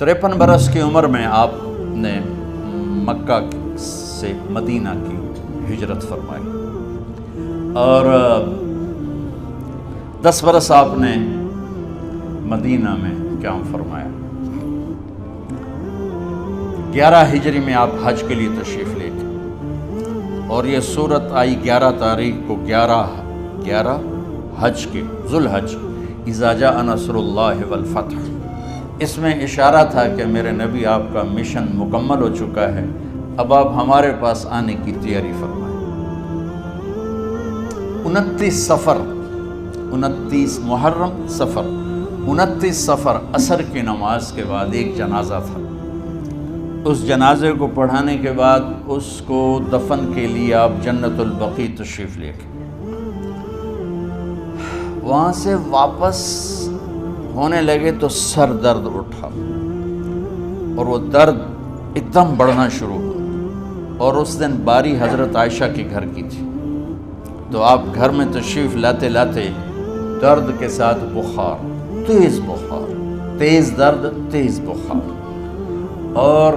53 برس کی عمر میں آپ نے مکہ سے مدینہ کی ہجرت فرمائی اور 10 برس آپ نے مدینہ میں قیام فرمایا۔ 11 ہجری میں آپ حج کے لیے تشریف لے گئے اور یہ صورت آئی 11 تاریخ کو 11 حج کے ذوالحج، اذا جاء نصر اللہ والفتح۔ اس میں اشارہ تھا کہ میرے نبی آپ کا مشن مکمل ہو چکا ہے، اب آپ ہمارے پاس آنے کی تیاری فرمائیں۔ 29 محرم سفر، 29 سفر عصر کی نماز کے بعد ایک جنازہ تھا۔ اس جنازے کو پڑھانے کے بعد اس کو دفن کے لیے آپ جنت البقیع تشریف لے گئے۔ وہاں سے واپس ہونے لگے تو سر درد اٹھا اور وہ درد ایک دم بڑھنا شروع ہوا، اور اس دن باری حضرت عائشہ کے گھر کی تھی، تو آپ گھر میں تشریف لاتے لاتے درد کے ساتھ بخار، تیز درد، تیز بخار، اور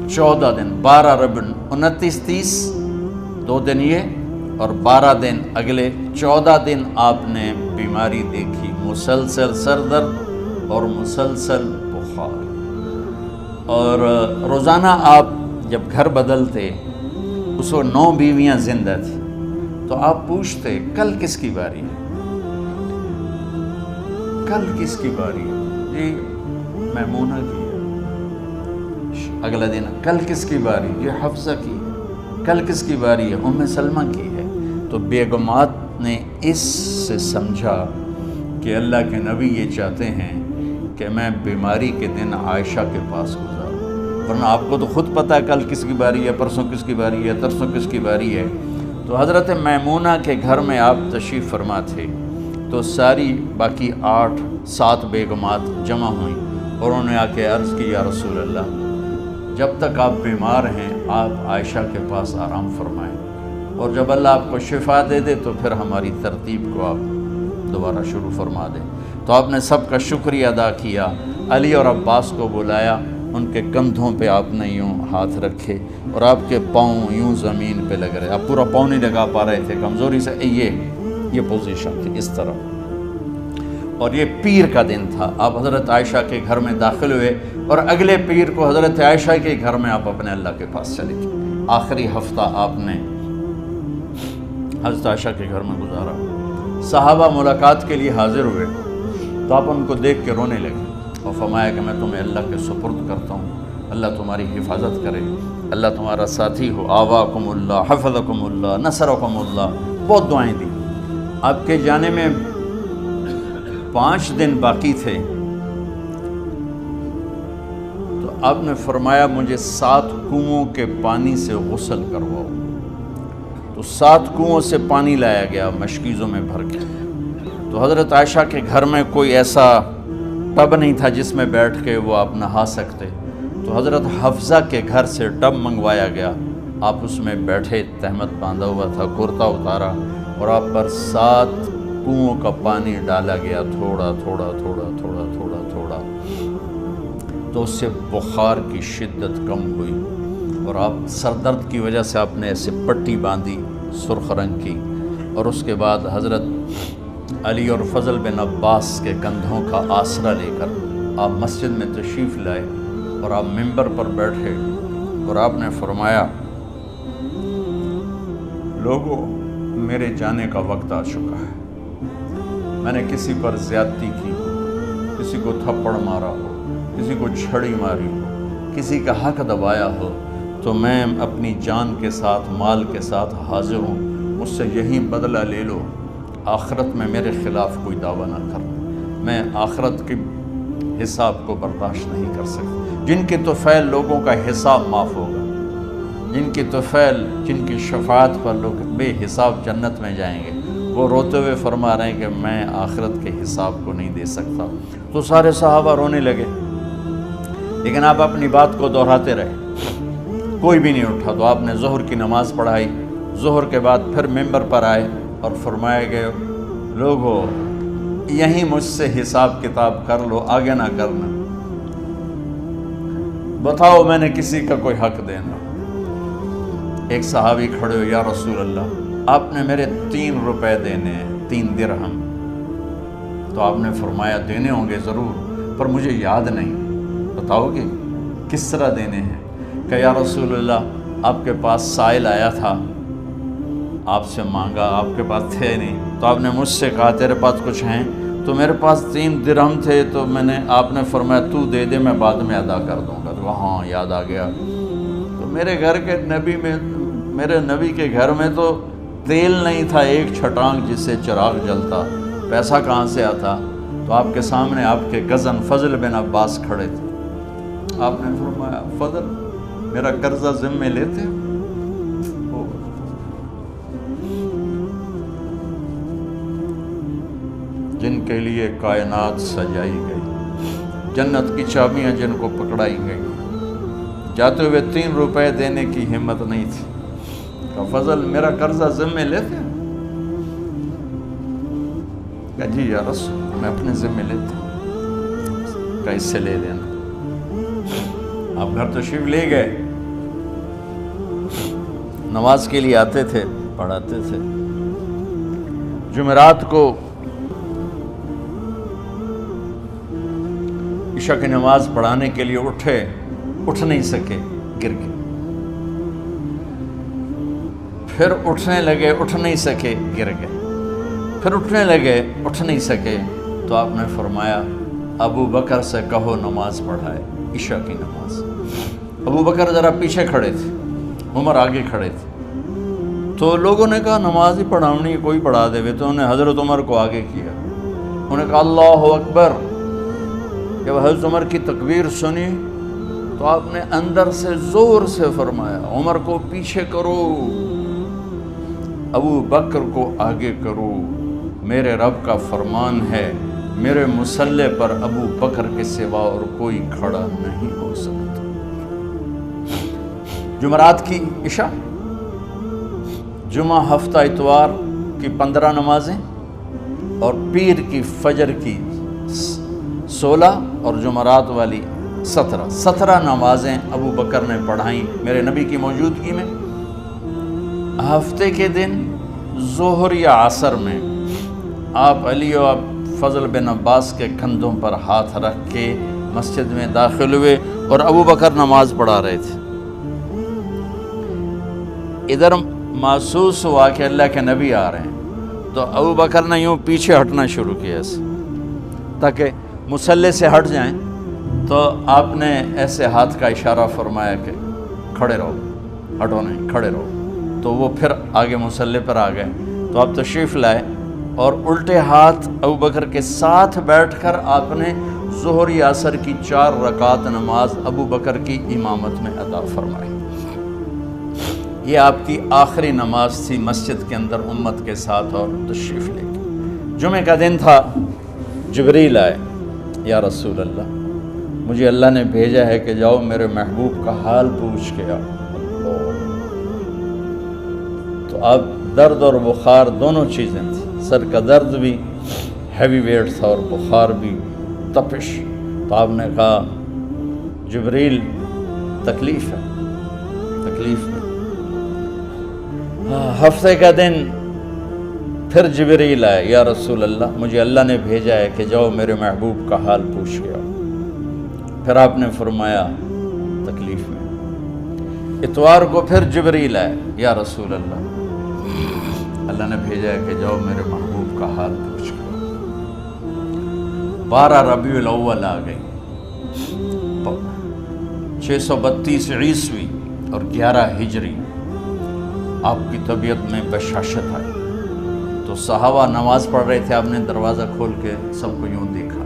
14 دن 12 ربیع 29 30 2 دن یہ اور 12 دن اگلے 14 دن آپ نے بیماری دیکھی، مسلسل سر درد اور مسلسل بخار۔ اور روزانہ آپ جب گھر بدلتے، اس وقت 9 بیویاں زندہ تھیں، تو آپ پوچھتے کل کس کی باری ہے، کل کس کی باری ہے؟ جی میمونہ کی ہے۔ اگلا دن کل کس کی باری؟ یہ حفصہ کی ہے۔ کل کس کی باری ہے؟ ام سلمہ کی ہے۔ تو بیگمات نے اس سے سمجھا کہ اللہ کے نبی یہ چاہتے ہیں کہ میں بیماری کے دن عائشہ کے پاس گزاروں، ورنہ آپ کو تو خود پتہ ہے کل کس کی باری ہے، پرسوں کس کی باری ہے، ترسوں کس کی باری ہے۔ تو حضرت میمونہ کے گھر میں آپ تشریف فرما تھے، تو ساری باقی 7 بیگمات جمع ہوئیں اور انہوں نے آ کے عرض کی، یا رسول اللہ، جب تک آپ بیمار ہیں آپ عائشہ کے پاس آرام فرمائیں، اور جب اللہ آپ کو شفا دے دے تو پھر ہماری ترتیب کو آپ دوبارہ شروع فرما دیں۔ تو آپ نے سب کا شکریہ ادا کیا، علی اور عباس کو بلایا، ان کے کندھوں پہ آپ نے یوں ہاتھ رکھے اور آپ کے پاؤں یوں زمین پہ لگ رہے، آپ پورا پاؤں نہیں لگا پا رہے تھے کمزوری سے، یہ پوزیشن تھی اس طرح۔ اور یہ پیر کا دن تھا، آپ حضرت عائشہ کے گھر میں داخل ہوئے اور اگلے پیر کو حضرت عائشہ کے گھر میں آپ اپنے اللہ کے پاس چلے گئے۔ آخری ہفتہ آپ نے حضرت عائشہ کے گھر میں گزارا۔ صحابہ ملاقات کے لیے حاضر ہوئے تو آپ ان کو دیکھ کے رونے لگے اور فرمایا کہ میں تمہیں اللہ کے سپرد کرتا ہوں، اللہ تمہاری حفاظت کرے، اللہ تمہارا ساتھی ہو، آواکم اللہ، حفظکم اللہ، نصرکم اللہ، بہت دعائیں دی۔ آپ کے جانے میں 5 دن باقی تھے، تو آپ نے فرمایا مجھے 7 کنوؤں کے پانی سے غسل کرواؤ۔ تو 7 کنوؤں سے پانی لایا گیا مشکیزوں میں بھر کے۔ تو حضرت عائشہ کے گھر میں کوئی ایسا ٹب نہیں تھا جس میں بیٹھ کے وہ آپ نہا سکتے، تو حضرت حفصہ کے گھر سے ٹب منگوایا گیا، آپ اس میں بیٹھے، تہمت باندھا ہوا تھا، کرتا اتارا اور آپ پر 7 کنوؤں کا پانی ڈالا گیا، تھوڑا تھوڑا تھوڑا تھوڑا تھوڑا تھوڑا، تو اس سے بخار کی شدت کم ہوئی، اور آپ سر درد کی وجہ سے آپ نے ایسے پٹی باندھی سرخ رنگ کی، اور اس کے بعد حضرت علی اور فضل بن عباس کے کندھوں کا آسرا لے کر آپ مسجد میں تشریف لائے اور آپ ممبر پر بیٹھے اور آپ نے فرمایا، لوگو میرے جانے کا وقت آ چکا ہے، میں نے کسی پر زیادتی کی ہو، کسی کو تھپڑ مارا ہو، کسی کو چھڑی ماری ہو، کسی کا حق دبایا ہو، تو میں اپنی جان کے ساتھ، مال کے ساتھ حاضر ہوں، مجھ سے یہیں بدلہ لے لو، آخرت میں میرے خلاف کوئی دعویٰ نہ کر، میں آخرت کے حساب کو برداشت نہیں کر سکتا۔ جن کے طفیل لوگوں کا حساب معاف ہوگا، جن کی طفیل، جن کی شفاعت پر لوگ بے حساب جنت میں جائیں گے، وہ روتے ہوئے فرما رہے ہیں کہ میں آخرت کے حساب کو نہیں دے سکتا۔ تو سارے صحابہ رونے لگے، لیکن آپ اپنی بات کو دہراتے رہے، کوئی بھی نہیں اٹھا۔ تو آپ نے ظہر کی نماز پڑھائی، ظہر کے بعد پھر ممبر پر آئے اور فرمایا کہ لوگو یہیں مجھ سے حساب کتاب کر لو، آگے نہ کرنا، بتاؤ میں نے کسی کا کوئی حق دینا۔ ایک صحابی کھڑے ہو، یا رسول اللہ آپ نے میرے 3 روپے دینے ہیں، 3 درہم۔ تو آپ نے فرمایا دینے ہوں گے ضرور، پر مجھے یاد نہیں، بتاؤ گے کس طرح دینے ہیں؟ کہ یا رسول اللہ آپ کے پاس سائل آیا تھا، آپ سے مانگا، آپ کے پاس تھے نہیں، تو آپ نے مجھ سے کہا تیرے پاس کچھ ہیں؟ تو میرے پاس 3 درہم تھے، تو آپ نے فرمایا تو دے دے، میں بعد میں ادا کر دوں گا۔ تو ہاں یاد آ گیا۔ تو میرے نبی کے گھر میں تو تیل نہیں تھا، ایک چھٹانگ جس سے چراغ جلتا، پیسہ کہاں سے آتا؟ تو آپ کے سامنے آپ کے کزن فضل بن عباس کھڑے تھے، آپ نے فرمایا فضل میرا قرضہ ذمے لیتے؟ جن کے لیے کائنات سجائی گئی، جنت کی چابیاں جن کو پکڑائی گئی، جاتے ہوئے 3 روپے دینے کی ہمت نہیں تھی، کہ فضل میرا قرضہ ذمے لیتے؟ کہ جی یا رسول میں اپنے ذمے لیتا ہوں، کہ اس سے لے لینا۔ آپ گھر تشریف لے گئے، نماز کے لیے آتے تھے، پڑھاتے تھے۔ جمعرات کو عشاء کی نماز پڑھانے کے لیے اٹھ نہیں سکے، گر گئے، پھر اٹھنے لگے، اٹھ نہیں سکے، گر گئے، پھر اٹھنے لگے، اٹھ نہیں سکے، تو آپ نے فرمایا ابو بکر سے کہو نماز پڑھائے، عشاء کی نماز۔ ابو بکر ذرا پیچھے کھڑے تھے، عمر آگے کھڑے تھے، تو لوگوں نے کہا نماز ہی پڑھاؤنی، کوئی پڑھا دے، تو انہوں نے حضرت عمر کو آگے کیا، انہوں نے کہا اللہ اکبر۔ جب حضرت عمر کی تکبیر سنی تو آپ نے اندر سے زور سے فرمایا عمر کو پیچھے کرو، ابو بکر کو آگے کرو، میرے رب کا فرمان ہے میرے مصلی پر ابو بکر کے سوا اور کوئی کھڑا نہیں ہو سکتا۔ جمعرات کی عشاء، جمعہ ہفتہ اتوار کی 15 نمازیں اور پیر کی فجر کی 16 اور جمعرات والی 17 نمازیں ابو بکر نے پڑھائیں میرے نبی کی موجودگی میں۔ ہفتے کے دن ظہر یا عصر میں آپ علی و فضل بن عباس کے کندھوں پر ہاتھ رکھ کے مسجد میں داخل ہوئے اور ابو بکر نماز پڑھا رہے تھے۔ ادھر محسوس ہوا کہ اللہ کے نبی آ رہے ہیں، تو ابو بکر نے یوں پیچھے ہٹنا شروع کیا ایسے تاکہ مصلی سے ہٹ جائیں، تو آپ نے ایسے ہاتھ کا اشارہ فرمایا کہ کھڑے رہو، ہٹو نہیں، کھڑے رہو، تو وہ پھر آگے مصلی پر آ گئے۔ تو آپ تشریف لائے اور الٹے ہاتھ ابو بکر کے ساتھ بیٹھ کر آپ نے ظہر یا عصر کی 4 رکعت نماز ابو بکر کی امامت میں ادا فرمائی۔ یہ آپ کی آخری نماز تھی مسجد کے اندر امت کے ساتھ اور تشریف لے کے۔ جمعہ کا دن تھا، جبریل آئے، یا رسول اللہ مجھے اللہ نے بھیجا ہے کہ جاؤ میرے محبوب کا حال پوچھ کے آؤ۔ تو اب درد اور بخار دونوں چیزیں تھیں، سر کا درد بھی ہیوی ویٹ تھا اور بخار بھی، تپش۔ تو آپ نے کہا جبریل تکلیف ہے، تکلیف میں۔ ہفتے کا دن پھر جبریل آئے، یا رسول اللہ مجھے اللہ نے بھیجا ہے کہ جاؤ میرے محبوب کا حال پوچھ کے آؤ۔ پھر آپ نے فرمایا تکلیف میں۔ اتوار کو پھر جبریل آئے، یا رسول اللہ اللہ نے بھیجا ہے کہ جاؤ میرے محبوب کا حال پوچھ کے آؤ۔ 12 ربیع الاول آ گئی، 632 عیسوی اور 11 ہجری، آپ کی طبیعت میں بشاشت آئی۔ تو صحابہ نماز پڑھ رہے تھے، آپ نے دروازہ کھول کے سب کو یوں دیکھا۔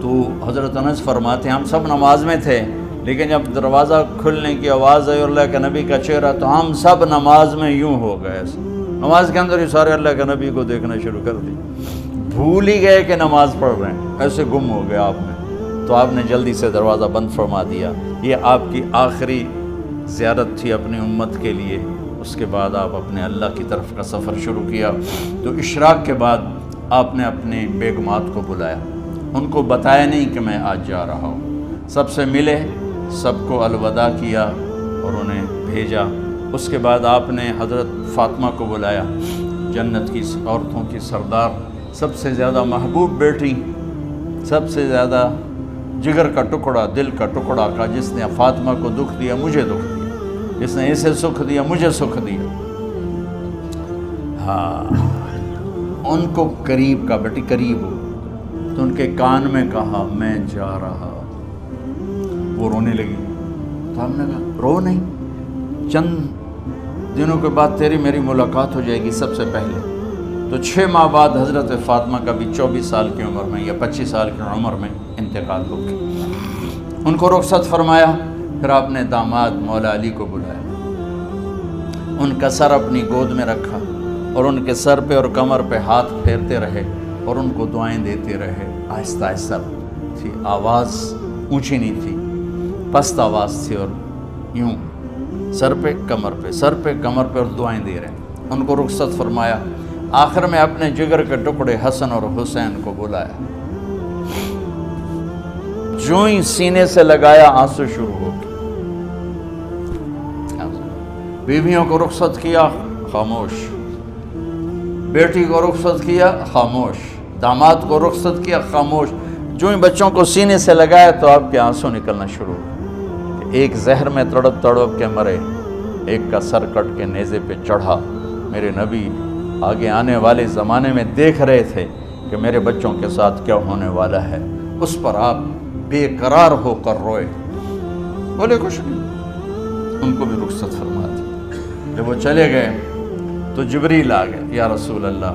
تو حضرت انس فرماتے ہیں ہم سب نماز میں تھے، لیکن جب دروازہ کھلنے کی آواز آئی اور اللہ کے نبی کا چہرہ، تو ہم سب نماز میں یوں ہو گئے، نماز کے اندر ہی سارے اللہ کے نبی کو دیکھنا شروع کر دی، بھول ہی گئے کہ نماز پڑھ رہے ہیں، ایسے گم ہو گئے آپ میں۔ تو آپ نے جلدی سے دروازہ بند فرما دیا۔ یہ آپ کی آخری زیارت تھی اپنی امت کے لیے۔ اس کے بعد آپ اپنے اللہ کی طرف کا سفر شروع کیا۔ تو اشراق کے بعد آپ نے اپنی بیگمات کو بلایا، ان کو بتایا نہیں کہ میں آج جا رہا ہوں، سب سے ملے، سب کو الوداع کیا اور انہیں بھیجا۔ اس کے بعد آپ نے حضرت فاطمہ کو بلایا، جنت کی عورتوں کی سردار، سب سے زیادہ محبوب بیٹی، سب سے زیادہ جگر کا ٹکڑا، دل کا ٹکڑا کا، جس نے فاطمہ کو دکھ دیا مجھے دکھ دیا، جس نے اسے سکھ دیا مجھے سکھ دیا۔ ہاں، ان کو قریب کا، بیٹی قریب ہو، تو ان کے کان میں کہا میں جا رہا۔ وہ رونے لگی، تو ہم نے کہا رو نہیں، چند دنوں کے بعد تیری میری ملاقات ہو جائے گی سب سے پہلے۔ تو 6 ماہ بعد حضرت فاطمہ کا بھی 24 سال کی عمر میں یا 25 سال کی عمر میں انتقال ہو گیا۔ ان کو رخصت فرمایا، پھر آپ نے داماد مولا علی کو بلایا، ان کا سر اپنی گود میں رکھا اور ان کے سر پہ اور کمر پہ ہاتھ پھیرتے رہے اور ان کو دعائیں دیتے رہے۔ آہستہ آہستہ تھی، آواز اونچی نہیں تھی، پست آواز تھی، اور یوں سر پہ کمر پہ، سر پہ کمر پہ، اور دعائیں دے رہے ہیں۔ ان کو رخصت فرمایا، آخر میں اپنے جگر کے ٹکڑے حسن اور حسین کو بلایا، جو ہی سینے سے لگایا آنسو شروع ہو گئے۔ بیویوں کو رخصت کیا، خاموش، بیٹی کو رخصت کیا، خاموش، داماد کو رخصت کیا، خاموش۔ جو ہی بچوں کو سینے سے لگایا تو آپ کے آنسو نکلنا شروع ہو۔ ایک زہر میں تڑپ تڑپ کے مرے، ایک کا سر کٹ کے نیزے پہ چڑھا۔ میرے نبی آگے آنے والے زمانے میں دیکھ رہے تھے کہ میرے بچوں کے ساتھ کیا ہونے والا ہے، اس پر آپ بے قرار ہو کر روئے، بولے کچھ نہیں، ان کو بھی رخصت فرما دی۔ جب وہ چلے گئے تو جبریل آ گئے، یا رسول اللہ،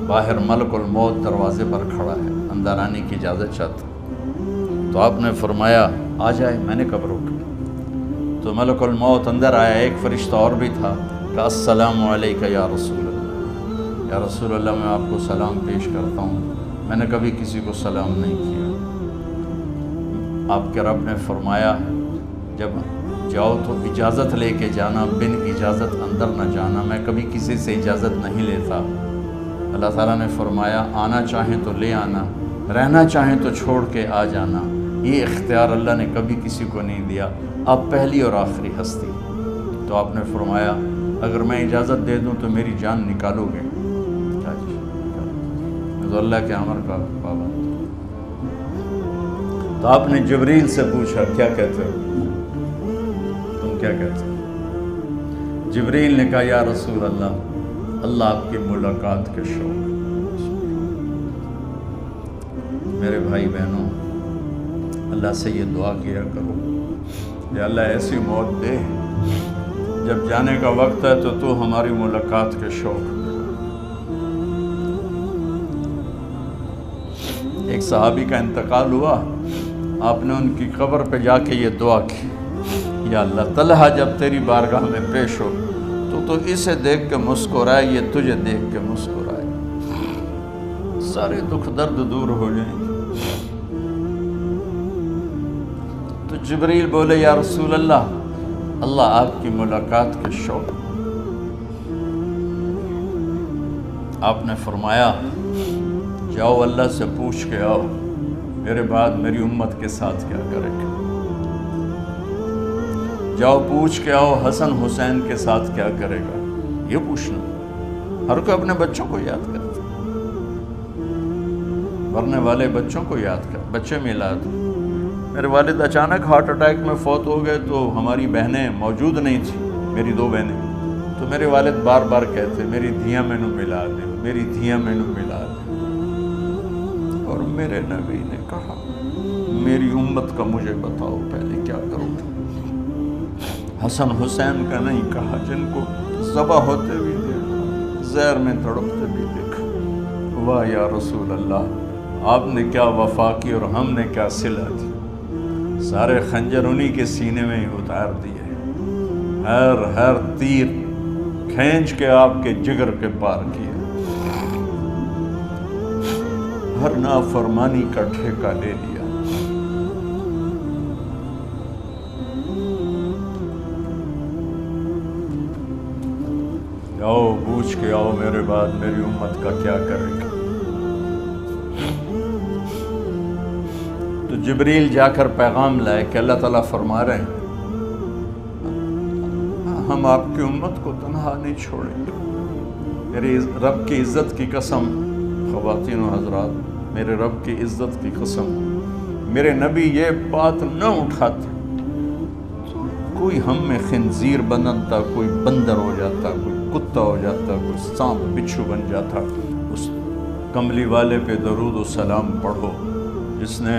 باہر ملک الموت دروازے پر کھڑا ہے، اندر آنے کی اجازت چاہتا۔ تو آپ نے فرمایا آ جائے، میں نے کب روکا؟ تو ملک الموت اندر آیا، ایک فرشتہ اور بھی تھا، کہ السلام علیکہ یا رسول اللہ، یا رسول اللہ میں آپ کو سلام پیش کرتا ہوں، میں نے کبھی کسی کو سلام نہیں کیا۔ آپ کے رب نے فرمایا جب جاؤ تو اجازت لے کے جانا، بن اجازت اندر نہ جانا، میں کبھی کسی سے اجازت نہیں لیتا۔ اللہ تعالیٰ نے فرمایا آنا چاہیں تو لے آنا، رہنا چاہیں تو چھوڑ کے آ جانا، یہ اختیار اللہ نے کبھی کسی کو نہیں دیا، آپ پہلی اور آخری ہستی۔ تو آپ نے فرمایا اگر میں اجازت دے دوں تو میری جان نکالو گے؟ میں تو اللہ کے امر کا پابند۔ تو آپ نے جبریل سے پوچھا کیا کہتے ہو، تم کیا کہتے ہو؟ جبریل نے کہا یا رسول اللہ، اللہ آپ کی ملاقات کے شوق۔ میرے بھائی بہنوں، اللہ سے یہ دعا کیا کرو، یا اللہ ایسی موت دے جب جانے کا وقت ہے تو ہماری ملاقات کے شوق۔ ایک صحابی کا انتقال ہوا، آپ نے ان کی قبر پہ جا کے یہ دعا کی، یا اللہ طلحہ جب تیری بارگاہ میں پیش ہو تو اسے دیکھ کے مسکرائے، یہ تجھے دیکھ کے مسکرائے، سارے دکھ درد دور ہو جائیں گے۔ تو جبریل بولے یا رسول اللہ، اللہ آپ کی ملاقات کے شوق۔ آپ نے فرمایا جاؤ اللہ سے پوچھ کے آؤ میرے بعد میری امت کے ساتھ کیا کرے گا، جاؤ پوچھ کے آؤ حسن حسین کے ساتھ کیا کرے گا۔ یہ پوچھنا، ہر کوئی اپنے بچوں کو یاد کرتا، مرنے والے بچوں کو یاد کر، بچے میلاد۔ میرے والد اچانک ہارٹ اٹیک میں فوت ہو گئے تو ہماری بہنیں موجود نہیں تھیں، میری 2 بہنیں، تو میرے والد بار بار کہتے میری دھیاں میں نو ملا دے، میری دھیاں میں نو ملا دے، اور میرے نبی نے کہا میری امت کا مجھے بتاؤ پہلے کیا کرو گے۔ حسن حسین کا نہیں کہا، جن کو ذبح ہوتے بھی دیکھا، زہر میں تڑپتے بھی دیکھا۔ واہ یا رسول اللہ، آپ نے کیا وفا کی اور ہم نے کیا صلہ دی، سارے خنجر انہی کے سینے میں ہی اتار دیے، ہر تیر کھینچ کے آپ کے جگر کے پار کیا، ہر نافرمانی کا ٹھیکہ لے لیا۔ آؤ پوچھ کے آؤ میرے بعد میری امت کا کیا کرے گا۔ تو جبریل جا کر پیغام لائے کہ اللہ تعالیٰ فرما رہے ہیں ہم آپ کی امت کو تنہا نہیں چھوڑیں گے۔ میرے رب کی عزت کی قسم، خواتین و حضرات، میرے رب کی عزت کی قسم، میرے نبی یہ بات نہ اٹھاتے تو کوئی ہم میں خنزیر بنتا، کوئی بندر ہو جاتا، کوئی کتا ہو جاتا، کوئی سانپ بچھو بن جاتا۔ اس کملی والے پہ درود و سلام پڑھو جس نے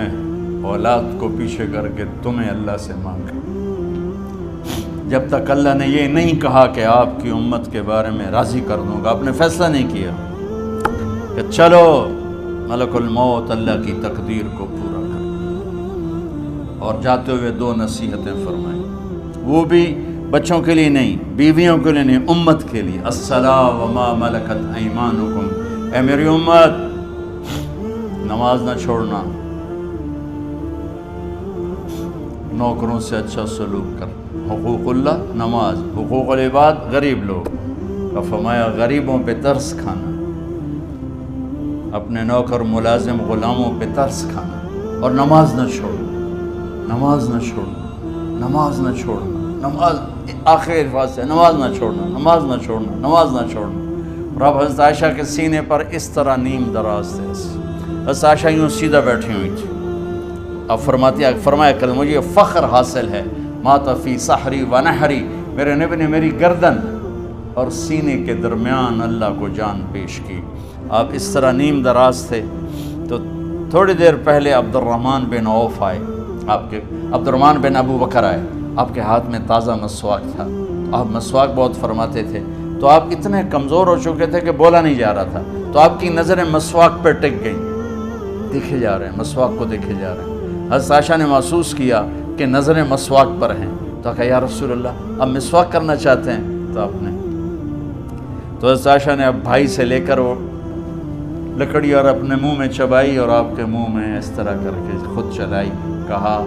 اولاد کو پیچھے کر کے تمہیں اللہ سے مانگا۔ جب تک اللہ نے یہ نہیں کہا کہ آپ کی امت کے بارے میں راضی کر دوں گا، آپ نے فیصلہ نہیں کیا کہ چلو ملک الموت اللہ کی تقدیر کو پورا کر، اور جاتے ہوئے 2 نصیحتیں فرمائیں، وہ بھی بچوں کے لیے نہیں، بیویوں کے لیے نہیں، امت کے لیے۔ الصلاۃ وما ملکت ایمانکم، اے میری امت نماز نہ چھوڑنا، نوکروں سے اچھا سلوک کر، حقوق اللہ نماز، حقوق العباد غریب لوگ کا فرمایا غریبوں پہ ترس کھانا، اپنے نوکر ملازم غلاموں پہ ترس کھانا، اور نماز نہ چھوڑنا، نماز نہ چھوڑنا، نماز نہ چھوڑنا، نماز آخر الفاظ سے نماز نہ چھوڑنا، نماز نہ چھوڑنا، نماز نہ چھوڑنا۔ رب حضرت عائشہ کے سینے پر اس طرح نیم دراز تھے، حضرت عائشہ یوں سیدھا بیٹھی ہوئی تھی۔ اب فرمایا کل مجھے فخر حاصل ہے، مات فی سحری و نحری، میرے نبی نے میری گردن اور سینے کے درمیان اللہ کو جان پیش کی۔ آپ اس طرح نیم دراز تھے تو تھوڑی دیر پہلے عبد الرحمن بن عوف آئے، عبد الرحمن بن ابو بکر آئے، آپ کے ہاتھ میں تازہ مسواک تھا، آپ مسواک بہت فرماتے تھے، تو آپ اتنے کمزور ہو چکے تھے کہ بولا نہیں جا رہا تھا، تو آپ کی نظریں مسواک پہ ٹک گئیں، دیکھے جا رہے ہیں، مسواک کو دیکھے جا رہے ہیں۔ حضرت عائشہ نے محسوس کیا کہ نظریں مسواک پر ہیں، تو کہا یا رسول اللہ اب مسواک کرنا چاہتے ہیں، تو آپ نے تو حضرت عائشہ نے اب بھائی سے لے کر وہ لکڑی اور اپنے منہ میں چبائی اور آپ کے منہ میں اس طرح کر کے خود چلائی، کہا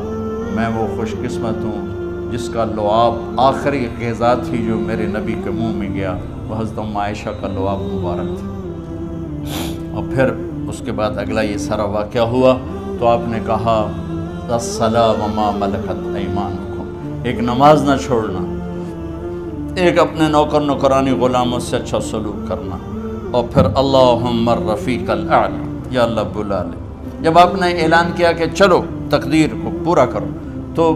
میں وہ خوش قسمت ہوں جس کا لعاب آخری غذا تھی جو میرے نبی کے منہ میں گیا، وہ حضرت ام عائشہ کا لعاب مبارک تھا۔ اور پھر اس کے بعد اگلا یہ سارا واقعہ ہوا، تو آپ نے کہا الصلاۃ وما ملکت ایمانکم، ایک نماز نہ چھوڑنا، ایک اپنے نوکر نوکرانی غلاموں سے اچھا سلوک کرنا، اور پھر اللہم الرفیق الاعلی، یا اللہ بلا لے۔ جب آپ نے اعلان کیا کہ چلو تقدیر کو پورا کرو، تو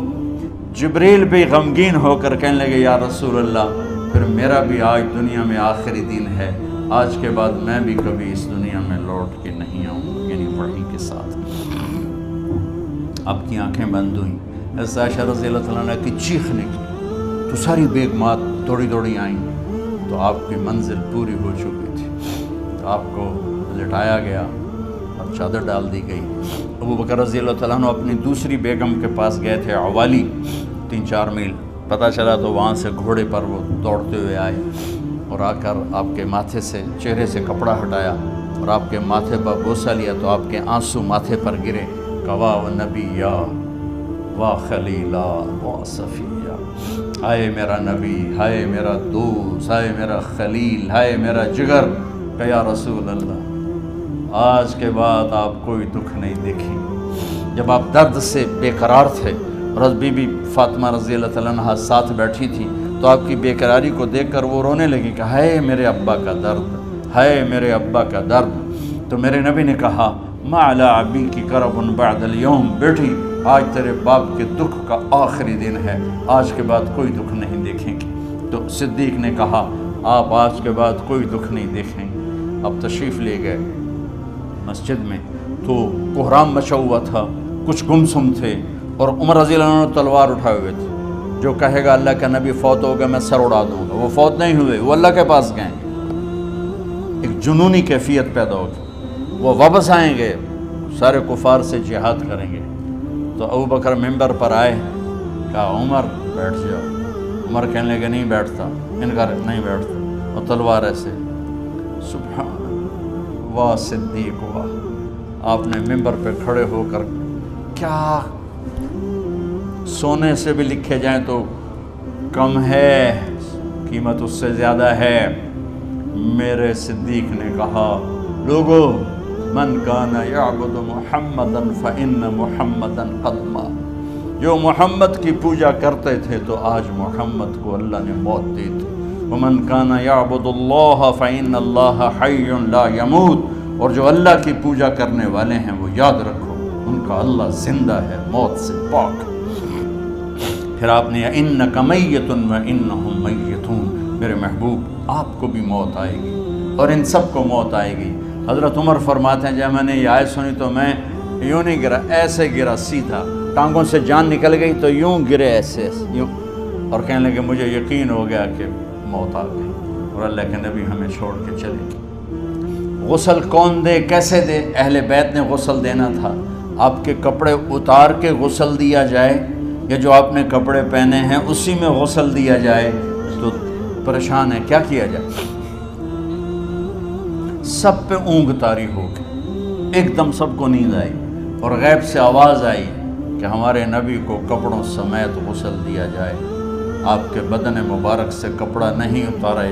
جبریل بھی غمگین ہو کر کہنے لگے یا رسول اللہ پھر میرا بھی آج دنیا میں آخری دن ہے، آج کے بعد میں بھی کبھی اس دنیا میں لوٹ کے نہیں آؤں، یعنی وحی کے ساتھ۔ آپ کی آنکھیں بند ہوئیں، حضرت عائشہ رضی اللہ تعالیٰ عنہ کی چیخ نکلی، تو ساری بیگمات دوڑی دوڑی آئیں، تو آپ کی منزل پوری ہو چکی تھی، تو آپ کو لٹایا گیا اور چادر ڈال دی گئی۔ ابو بکر رضی اللہ تعالیٰ عنہ اپنی دوسری بیگم کے پاس گئے تھے، عوالی، 3-4 میل، پتہ چلا تو وہاں سے گھوڑے پر وہ دوڑتے ہوئے آئے اور آ کر آپ کے ماتھے سے چہرے سے کپڑا ہٹایا اور آپ کے ماتھے پر بوسہ لیا، تو آپ کے آنسو ماتھے پر گرے، کوا و نبیہ و خلیلہ و صفیہ، ہائے میرا نبی، ہائے میرا دوست، ہائے میرا خلیل، ہائے میرا جگر، کہ یا رسول اللہ آج کے بعد آپ کوئی دکھ نہیں دیکھیں۔ جب آپ درد سے بے قرار تھے اور بی بی فاطمہ رضی اللہ تعالیٰ عنہ ساتھ بیٹھی تھی، تو آپ کی بے قراری کو دیکھ کر وہ رونے لگی کہ ہائے میرے ابا کا درد، ہائے میرے ابا کا درد۔ تو میرے نبی نے کہا ما علی ابی کی کرب بعد اليوم، بیٹی آج تیرے باپ کے دکھ کا آخری دن ہے، آج کے بعد کوئی دکھ نہیں دیکھیں گے۔ تو صدیق نے کہا آپ آج کے بعد کوئی دکھ نہیں دیکھیں گے۔ اب تشریف لے گئے مسجد میں، تو کوہرام مچا ہوا تھا، کچھ گمسم تھے، اور عمر رضی اللہ عنہ تلوار اٹھائے ہوئے تھے، جو کہے گا اللہ کا نبی فوت ہو گیا میں سر اڑا دوں گا، وہ فوت نہیں ہوئے، وہ اللہ کے پاس گئے، ایک جنونی کیفیت پیدا ہوگی، وہ واپس آئیں گے، سارے کفار سے جہاد کریں گے۔ تو ابو بکر ممبر پر آئے، کہا عمر بیٹھ جاؤ، عمر کہنے لگے نہیں بیٹھتا، انکار نہیں بیٹھتا، اور تلوار ایسے، سبحان واہ صدیق واہ۔ آپ نے ممبر پہ کھڑے ہو کر، کیا سونے سے بھی لکھے جائیں تو کم ہے، قیمت اس سے زیادہ ہے، میرے صدیق نے کہا لوگو من کان یعبد محمدا فإن محمدا قد مات، جو محمد کی پوجا کرتے تھے تو آج محمد کو اللہ نے موت دی تھی۔ ومن کان یعبد اللہ فإن اللہ حی لا یموت، اور جو اللہ کی پوجا کرنے والے ہیں وہ یاد رکھو ان کا اللہ زندہ ہے، موت سے پاک۔ پھر آپ نے انک میت وانہم میتون، میرے محبوب آپ کو بھی موت آئے گی اور ان سب کو موت آئے گی۔ حضرت عمر فرماتے ہیں جب میں نے یہ آیت سنی تو میں یوں نہیں گرا، ایسے گرا سیدھا، ٹانگوں سے جان نکل گئی تو یوں گرے ایسے یوں، اور کہنے لگے مجھے یقین ہو گیا کہ موت آ گئی اور اللہ کے نبی ہمیں چھوڑ کے چلے گئے۔ غسل کون دے، کیسے دے؟ اہل بیت نے غسل دینا تھا۔ آپ کے کپڑے اتار کے غسل دیا جائے یا جو آپ نے کپڑے پہنے ہیں اسی میں غسل دیا جائے تو پریشان ہے، کیا کیا جائے؟ سب پہ اونگ طاری ہو گئی، ایک دم سب کو نیند آئی اور غیب سے آواز آئی کہ ہمارے نبی کو کپڑوں سمیت غسل دیا جائے۔ آپ کے بدن مبارک سے کپڑا نہیں اتارا،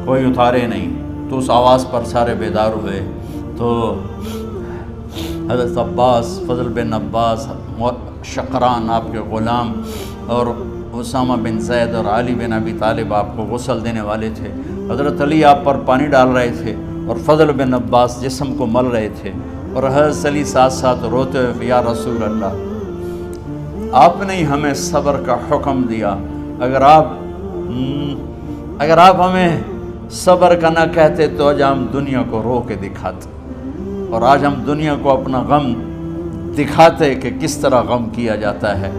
کوئی اتارے نہیں، تو اس آواز پر سارے بیدار ہوئے۔ تو حضرت عباس، فضل بن عباس، شقران آپ کے غلام، اور اسامہ بن زید اور علی بن ابی طالب آپ کو غسل دینے والے تھے۔ حضرت علی آپ پر پانی ڈال رہے تھے اور فضل بن عباس جسم کو مل رہے تھے، اور حضرت علی ساتھ ساتھ روتے ہوئے یا رسول اللہ آپ نے ہی ہمیں صبر کا حکم دیا، اگر آپ ہمیں صبر کا نہ کہتے تو آج ہم دنیا کو رو کے دکھاتے، اور آج ہم دنیا کو اپنا غم دکھاتے کہ کس طرح غم کیا جاتا ہے۔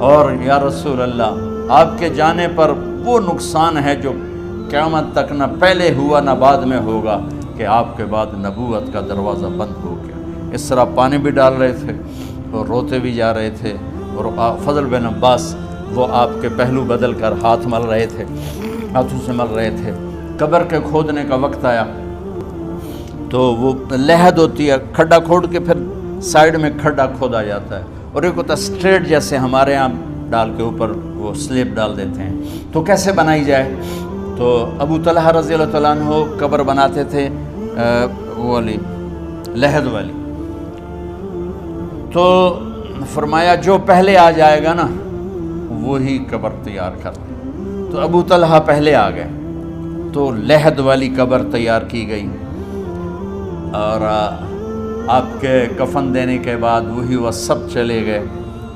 اور یا رسول اللہ آپ کے جانے پر وہ نقصان ہے جو قیامت تک نہ پہلے ہوا نہ بعد میں ہوگا کہ آپ کے بعد نبوت کا دروازہ بند ہو گیا۔ اس طرح پانی بھی ڈال رہے تھے اور روتے بھی جا رہے تھے، اور فضل بن عباس وہ آپ کے پہلو بدل کر ہاتھ مل رہے تھے، ہاتھوں سے مل رہے تھے۔ قبر کے کھودنے کا وقت آیا تو وہ لحد ہوتی ہے، کھڈا کھود کے پھر سائیڈ میں کھڈا کھودا جاتا ہے، اور ایک ہوتا اسٹریٹ جیسے ہمارے ہاں ڈال کے اوپر وہ سلیب ڈال دیتے ہیں، تو کیسے بنائی جائے؟ تو ابو طلحہ رضی اللہ تعالیٰ عنہ قبر بناتے تھے وہ والی لحد والی، تو فرمایا جو پہلے آ جائے گا نا وہی قبر تیار کر دے۔ تو ابو طلحہ پہلے آ گئے تو لحد والی قبر تیار کی گئی، اور آپ کے کفن دینے کے بعد وہی وہ سب چلے گئے۔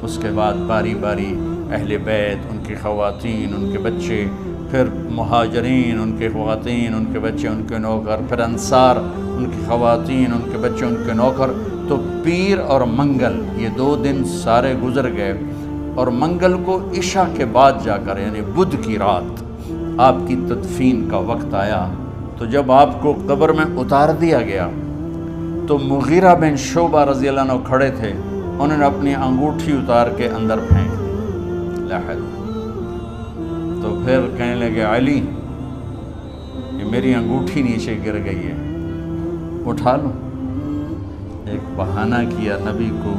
اس کے بعد باری باری اہل بیت، ان کی خواتین، ان کے بچے، پھر مہاجرین، ان کے خواتین، ان کے بچے، ان کے نوکر، پھر انصار، ان کی خواتین، ان کے بچے، ان کے نوکر۔ تو پیر اور منگل یہ 2 دن سارے گزر گئے، اور منگل کو عشاء کے بعد جا کر یعنی بدھ کی رات آپ کی تدفین کا وقت آیا۔ تو جب آپ کو قبر میں اتار دیا گیا تو مغیرہ بن شعبہ رضی اللہ عنہ کھڑے تھے، انہوں نے اپنی انگوٹھی اتار کے اندر پھینک دی لحد۔ تو پھر کہنے لگے علی یہ میری انگوٹھی نیچے گر گئی ہے، اٹھا لو۔ ایک بہانہ کیا نبی کو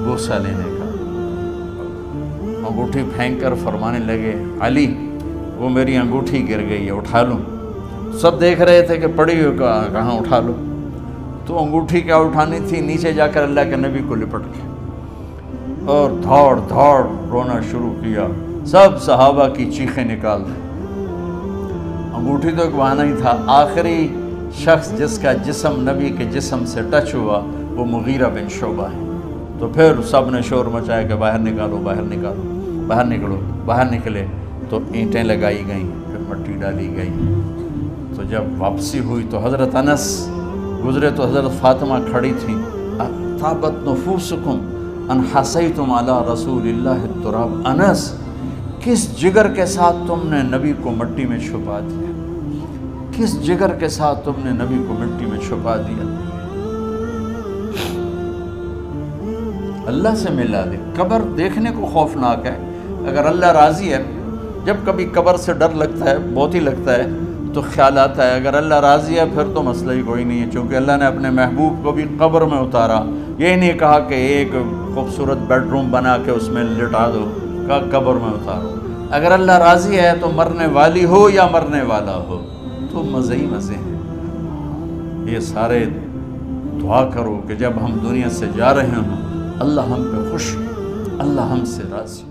بوسہ لینے کا، انگوٹھی پھینک کر فرمانے لگے علی وہ میری انگوٹھی گر گئی ہے، اٹھا لوں۔ سب دیکھ رہے تھے کہ پڑی ہوئی کہاں اٹھا لو، تو انگوٹھی کیا اٹھانی تھی، نیچے جا کر اللہ کے نبی کو لپٹ کے اور دھاڑ دھاڑ رونا شروع کیا۔ سب صحابہ کی چیخیں نکال دیں۔ انگوٹھی تو ایک بہانہ ہی تھا، آخری شخص جس کا جسم نبی کے جسم سے ٹچ ہوا وہ مغیرہ بن شعبہ ہے۔ تو پھر سب نے شور مچایا کہ باہر نکالو، باہر نکالو، باہر نکلو۔ باہر نکلے تو اینٹیں لگائی گئیں، پھر مٹی ڈالی گئی۔ تو جب واپسی ہوئی تو حضرت انس گزرے تو حضرت فاطمہ کھڑی تھیں، طابت نفوسکم ان حسیتم علی رسول اللہ التراب۔ انس کس جگر کے ساتھ تم نے نبی کو مٹی میں چھپا دیا، کس جگر کے ساتھ تم نے نبی کو مٹی میں چھپا دیا۔ اللہ سے ملا دے۔ قبر دیکھنے کو خوفناک ہے، اگر اللہ راضی ہے، جب کبھی قبر سے ڈر لگتا ہے، بہت ہی لگتا ہے، تو خیال آتا ہے اگر اللہ راضی ہے پھر تو مسئلہ ہی کوئی نہیں ہے، چونکہ اللہ نے اپنے محبوب کو بھی قبر میں اتارا۔ یہ نہیں کہا کہ ایک خوبصورت بیڈ روم بنا کے اس میں لٹا دو، کہا قبر میں اتارو۔ اگر اللہ راضی ہے تو مرنے والی ہو یا مرنے والا ہو، تو مزے ہی مزے ہیں۔ یہ سارے دعا کرو کہ جب ہم دنیا سے جا رہے ہوں اللہ ہم پہ خوش، اللہ ہم سے راضی۔